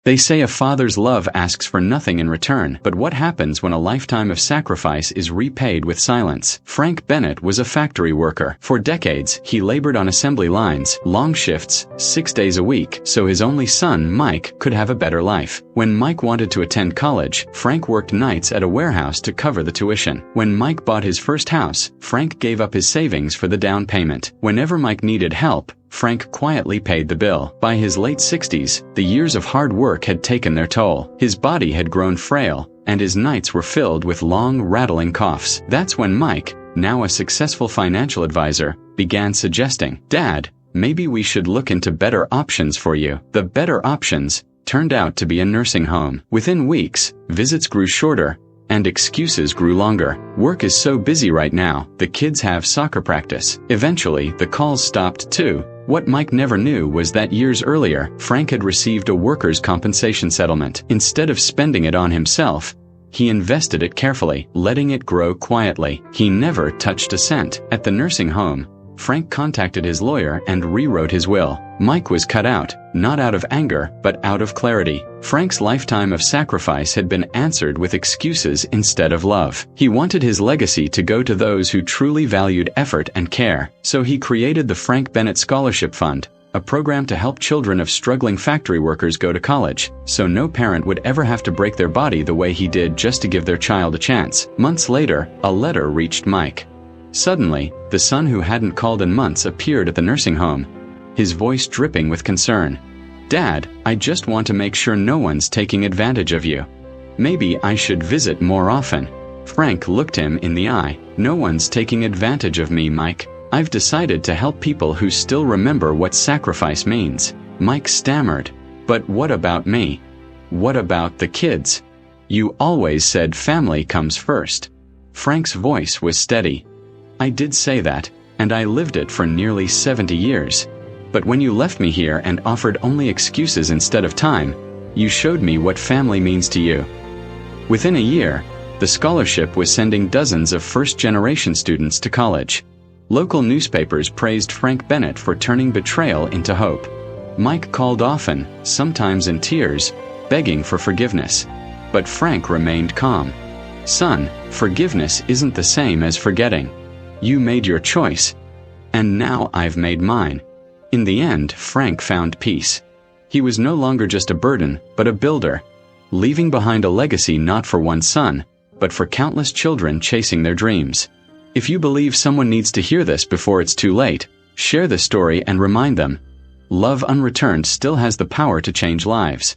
They say a father's love asks for nothing in return, but what happens when a lifetime of sacrifice is repaid with silence? Frank Bennett was a factory worker. For decades, he labored on assembly lines, long shifts, 6 days a week, so his only son, Mike, could have a better life. When Mike wanted to attend college, Frank worked nights at a warehouse to cover the tuition. When Mike bought his first house, Frank gave up his savings for the down payment. Whenever Mike needed help, Frank quietly paid the bill. By his late 60s, the years of hard work had taken their toll. His body had grown frail, and his nights were filled with long, rattling coughs. That's when Mike, now a successful financial advisor, began suggesting, "Dad, maybe we should look into better options for you." The better options turned out to be a nursing home. Within weeks, visits grew shorter, and excuses grew longer. Work is so busy right now, the kids have soccer practice. Eventually, the calls stopped too. What Mike never knew was that years earlier, Frank had received a workers' compensation settlement. Instead of spending it on himself, he invested it carefully, letting it grow quietly. He never touched a cent. At the nursing home, Frank contacted his lawyer and rewrote his will. Mike was cut out, not out of anger, but out of clarity. Frank's lifetime of sacrifice had been answered with excuses instead of love. He wanted his legacy to go to those who truly valued effort and care. So he created the Frank Bennett Scholarship Fund, a program to help children of struggling factory workers go to college, so no parent would ever have to break their body the way he did just to give their child a chance. Months later, a letter reached Mike. Suddenly, the son who hadn't called in months appeared at the nursing home, his voice dripping with concern. "Dad, I just want to make sure no one's taking advantage of you. Maybe I should visit more often." Frank looked him in the eye. "No one's taking advantage of me, Mike. I've decided to help people who still remember what sacrifice means." Mike stammered, "But what about me? What about the kids? You always said family comes first." Frank's voice was steady. "I did say that, and I lived it for nearly 70 years. But when you left me here and offered only excuses instead of time, you showed me what family means to you." Within a year, the scholarship was sending dozens of first-generation students to college. Local newspapers praised Frank Bennett for turning betrayal into hope. Mike called often, sometimes in tears, begging for forgiveness. But Frank remained calm. "Son, forgiveness isn't the same as forgetting. You made your choice, and now I've made mine." In the end, Frank found peace. He was no longer just a burden, but a builder, leaving behind a legacy not for one son, but for countless children chasing their dreams. If you believe someone needs to hear this before it's too late, share the story and remind them, love unreturned still has the power to change lives.